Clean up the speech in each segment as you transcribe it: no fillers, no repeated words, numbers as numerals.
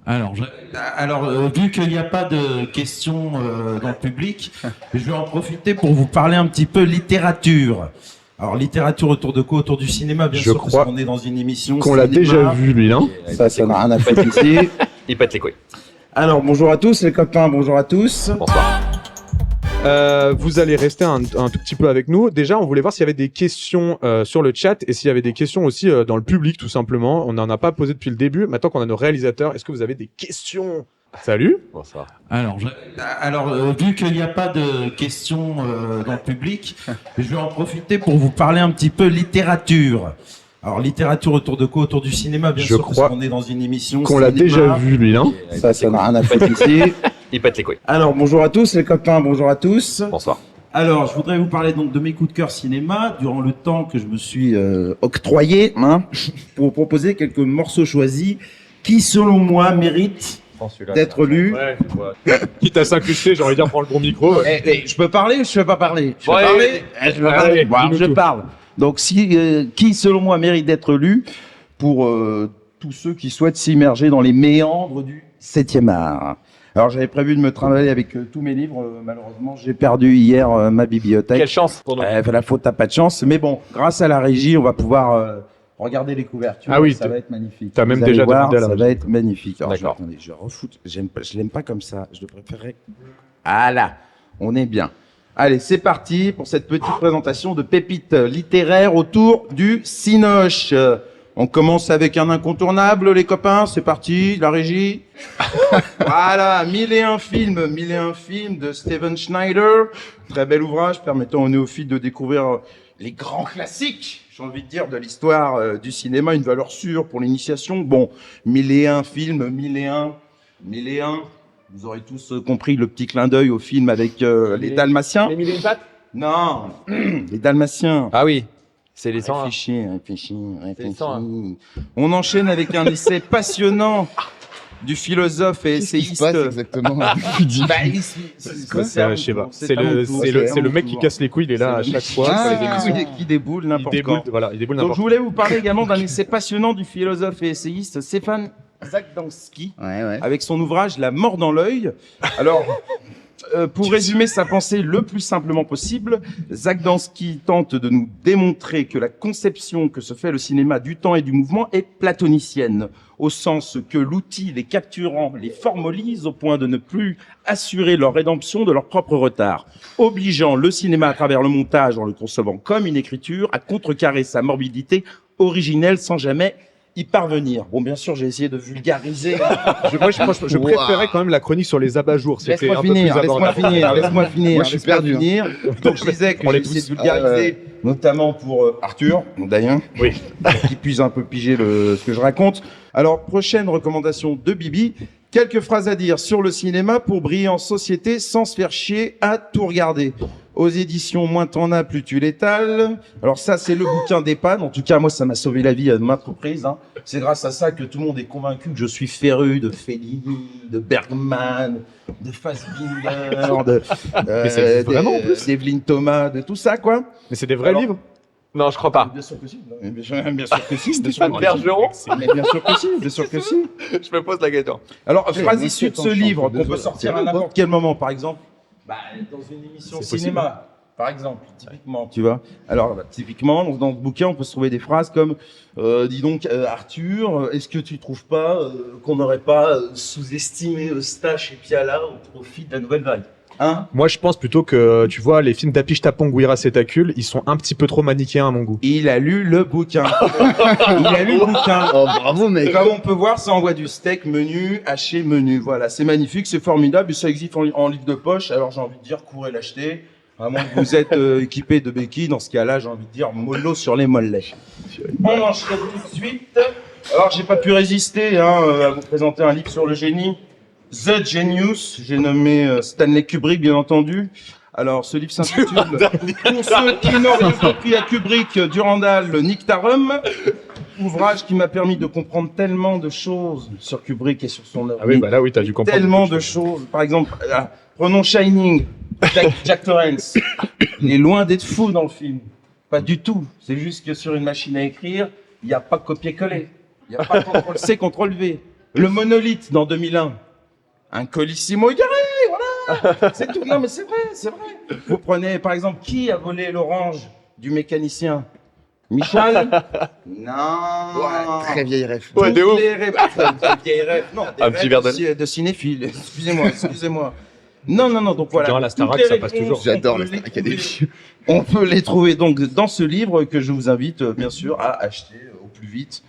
Alors, vu qu'il n'y a pas de questions dans le public, je vais en profiter pour vous parler un petit peu littérature. Alors, littérature autour de quoi? Autour du cinéma, bien sûr, parce qu'on est dans une émission qu'on l'a déjà vu, lui, hein. Ça n'a rien à foutre ici. Il pète les couilles. Alors, bonjour à tous les copains, bonjour à tous. Bonsoir. Vous allez rester un tout petit peu avec nous. Déjà, on voulait voir s'il y avait des questions sur le chat et s'il y avait des questions aussi dans le public, tout simplement. On n'en a pas posé depuis le début. Maintenant qu'on a nos réalisateurs, est-ce que vous avez des questions? Salut. Bonsoir. Alors, vu qu'il n'y a pas de questions dans le public, je vais en profiter pour vous parler un petit peu littérature. Alors, littérature autour de quoi? Autour du cinéma, bien sûr, parce qu'on est dans une émission. Qu'on l'a déjà vu, lui, hein. Ça n'a rien à foutre ici. Il pète les couilles. Alors, bonjour à tous les copains, bonjour à tous. Bonsoir. Alors, je voudrais vous parler donc de mes coups de cœur cinéma durant le temps que je me suis Octroyé, pour vous proposer quelques morceaux choisis qui, selon moi, méritent d'être lus. Ouais, quitte à s'incruster, j'ai envie de dire, prends le bon micro. Je peux parler ou je peux pas parler? Je peux Ouais, parler. Je peux parler. allez, Bon, alors, dis-nous je tout. parle. Donc, qui, selon moi, mérite d'être lu pour tous ceux qui souhaitent s'immerger dans les méandres du 7e art. Alors, j'avais prévu de me travailler avec tous mes livres. Malheureusement, j'ai perdu hier ma bibliothèque. Quelle chance pour nous. La faute, t'as pas de chance. Mais bon, grâce à la régie, on va pouvoir regarder les couvertures. Ah oui, ça va être magnifique. t'as même Vous allez déjà voir, demandé à la ça régie. va être magnifique. Alors, D'accord. attendez, je refoute. Je l'aime pas comme ça. Je le préférerais. Voilà, on est bien. Allez, c'est parti pour cette petite présentation de pépites littéraires autour du Cinoche. On commence avec un incontournable, les copains. C'est parti, la régie. Voilà, 1001 films de Steven Schneider. Très bel ouvrage permettant aux néophytes de découvrir les grands classiques, j'ai envie de dire, de l'histoire du cinéma, une valeur sûre pour l'initiation. Bon, 1001 films, 1001. Vous aurez tous compris le petit clin d'œil au film avec les Dalmatiens. Les mille et une pattes. Non, les Dalmatiens. Ah oui. C'est les 100. Réfléchis. C'est les 100, On enchaîne avec un essai passionnant du philosophe et essayiste. exactement. Je Je sais pas. C'est le mec qui casse les couilles, il est là à chaque fois. sur les émissions. qui déboule Il n'importe déboule, quand. voilà, il déboule Donc n'importe je voulais vous parler également d'un essai passionnant du philosophe et essayiste Stéphane Zagdanski Ouais. avec son ouvrage La mort dans l'œil. Alors, pour résumer sa pensée le plus simplement possible, Zagdanski tente de nous démontrer que la conception que se fait le cinéma du temps et du mouvement est platonicienne, au sens que l'outil les capturant les formalise au point de ne plus assurer leur rédemption de leur propre retard, obligeant le cinéma à travers le montage, en le concevant comme une écriture, à contrecarrer sa morbidité originelle sans jamais y parvenir. Bon, bien sûr, j'ai essayé de vulgariser. Je préférais quand même la chronique sur les abat-jours. C'était un peu plus Laisse-moi abordable. finir. Moi, je suis perdu, Donc, je disais que On j'ai les essayé de pousse. vulgariser, notamment pour Arthur, d'ailleurs, Oui. qui puisse un peu piger ce que je raconte. Alors, prochaine recommandation de Bibi. Quelques phrases à dire sur le cinéma pour briller en société sans se faire chier à tout regarder. Aux éditions Moins t'en as, plus tu l'étales. Alors ça, c'est le bouquin d'EHPAD. En tout cas, moi, ça m'a sauvé la vie à maintes reprises. C'est grâce à ça que tout le monde est convaincu que je suis féru de Fellini, de Bergman, de Fassbinder, Mais c'est vraiment, en plus. d'Evelyn Thomas, de tout ça, quoi. Mais c'est des vrais Alors- livres. Non, je crois pas. Bien sûr que si. Bien sûr que si. Bien sûr que si. Bergeron. Mais bien sûr que si. Bien sûr que si. Je me pose la question. Alors, phrase moi, issue de c'est ce en livre chambre, qu'on peut désolé. sortir à C'est vrai ou n'importe quel moment, par exemple, dans une émission C'est cinéma, par exemple, typiquement, tu vois. Alors, typiquement, dans ce bouquin, on peut se trouver des phrases comme dis donc, Arthur, est-ce que tu trouves pas qu'on n'aurait pas sous-estimé Eustache et Piala au profit de la nouvelle vague? Hein? Moi, je pense plutôt que, tu vois, les films d'Apiche Tapon Guira Cétacule, ils sont un petit peu trop manichéens à mon goût. Il a lu le bouquin. Il a lu le bouquin. Oh, bravo, Et mec. comme on peut voir, ça envoie du steak menu, haché menu. Voilà, c'est magnifique, c'est formidable, et ça existe en livre de poche. Alors j'ai envie de dire, courez l'acheter. À moins que vous êtes équipé de béquilles, dans ce cas-là, j'ai envie de dire, mollo sur les mollets. On enchaîne tout de suite. Alors j'ai pas pu résister à vous présenter un livre sur le génie. The Genius, j'ai nommé Stanley Kubrick, bien entendu. Alors, ce livre s'intitule Pour ceux qui n'ont rien compris à Kubrick, Durandal, Nictarum. Ouvrage qui m'a permis de comprendre tellement de choses sur Kubrick et sur son œuvre. Ah oui, bah là, oui, t'as dû comprendre. Tellement beaucoup de choses. Par exemple, prenons Shining, Jack Torrance. Il est loin d'être fou dans le film. Pas du tout. C'est juste que sur une machine à écrire, il n'y a pas copier-coller. Il n'y a pas CTRL-C, CTRL-V. Le monolithe dans 2001. Un Colissimo égaré, voilà. C'est tout. Non, mais c'est vrai, c'est vrai. Vous prenez, par exemple, qui a volé l'orange du mécanicien? Michel? Non. Ouais, très vieille ref. Ouais, de Toutes ouf. les rêves. Vieille rêve. Non, des Un rêves petit verre de cinéphile. Excusez-moi, excusez-moi. Non, donc voilà. Durant la Starac, Toutes les ça passe réponses, toujours. J'adore on peut la Star les Academy. trouver- On peut les trouver donc dans ce livre que je vous invite bien sûr à acheter au plus vite.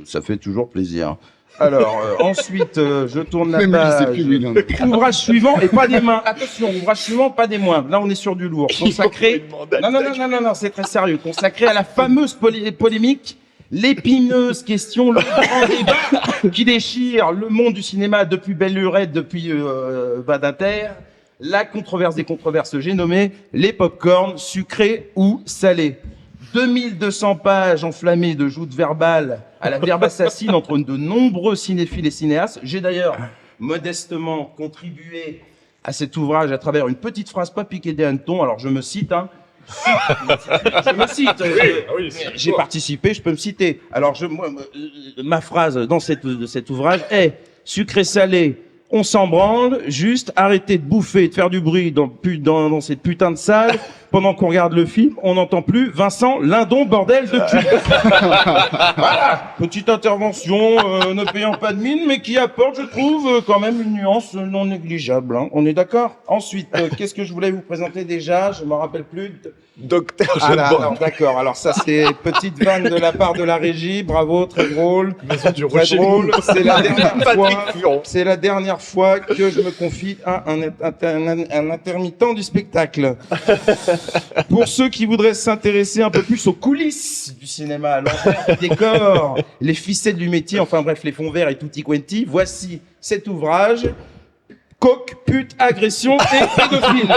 Ça fait toujours plaisir. Alors ensuite, je tourne la Même lui, je sais page. plus où il en est. Ouvrage suivant et pas des mains. Attention, ouvrage suivant, pas des moindres. Là, on est sur du lourd. Consacré. Non, c'est très sérieux. Consacré à la fameuse polémique, l'épineuse question, le grand débat qui déchire le monde du cinéma depuis Belle Lurette, depuis Badinter. La controverse des controverses, j'ai nommé les pop-corn sucrés ou salés. 2200 pages enflammées de joutes verbales à la verbe assassine entre de nombreux cinéphiles et cinéastes. J'ai d'ailleurs modestement contribué à cet ouvrage à travers une petite phrase pas piquée des hannetons. Alors je me cite, hein. Je me cite. J'ai participé, je peux me citer. Alors ma phrase dans cet ouvrage est sucré-salé. On s'en branle, juste arrêtez de bouffer et de faire du bruit dans cette putain de salle. Pendant qu'on regarde le film, on n'entend plus Vincent Lindon, bordel de cul. Voilà, petite intervention, ne payant pas de mine, mais qui apporte, je trouve, quand même une nuance non négligeable. Hein. On est d'accord? Ensuite, qu'est-ce que je voulais vous présenter déjà? Je me rappelle plus. Docteur Ah là, Jeune alors, d'accord. Alors ça, c'est petite vanne de la part de la régie. Bravo, très drôle. Maison du Très Rocher. drôle. C'est la dernière fois. Patrick Furon. C'est la dernière fois que je me confie à un intermittent du spectacle. Pour ceux qui voudraient s'intéresser un peu plus aux coulisses du cinéma, l'envers du décor, les ficelles du métier, enfin bref, les fonds verts et tutti quanti, voici cet ouvrage. Coque, pute, agression et pédophile.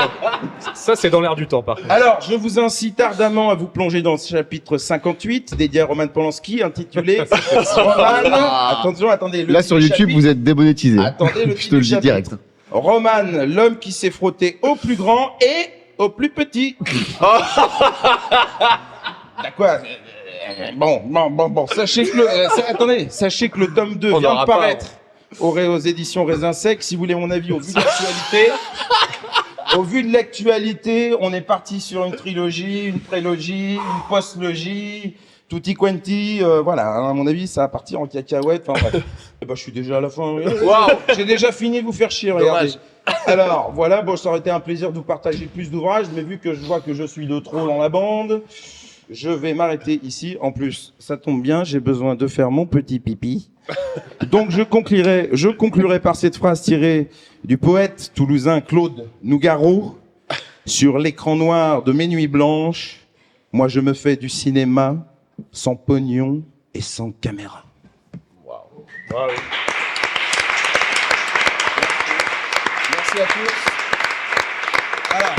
Ça, c'est dans l'air du temps, par contre. Alors, je vous incite ardemment à vous plonger dans ce chapitre 58, dédié à Roman Polanski, intitulé Roman. Attention, attendez. Le Là, titre sur du YouTube, chapitre- vous êtes démonétisé. Attendez, le Je titre te le du dis chapitre. direct. Roman, l'homme qui s'est frotté au plus grand et au plus petit. D'accord. Bon. Sachez que attendez, sachez que le tome 2 On vient n'aura de pas, paraître aux éditions Raisin Sec. Si vous voulez mon avis, au vu de l'actualité, au vu de l'actualité, on est parti sur une trilogie, une prélogie, une postlogie, tutti quanti. Voilà, à mon avis, ça va partir en cacahuète. Enfin bref. Eh ben, je suis déjà à la fin. Waouh. J'ai déjà fini de vous faire chier, regardez. Alors, voilà, bon, ça aurait été un plaisir de vous partager plus d'ouvrages, mais vu que je vois que je suis de trop dans la bande, je vais m'arrêter ici. En plus, ça tombe bien, j'ai besoin de faire mon petit pipi. Donc, je conclurai par cette phrase tirée du poète toulousain Claude Nougaro. Sur l'écran noir de mes nuits blanches, moi, je me fais du cinéma sans pognon et sans caméra. Merci à tous. Voilà.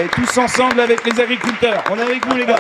Et tous ensemble avec les agriculteurs. On est avec vous, les gars.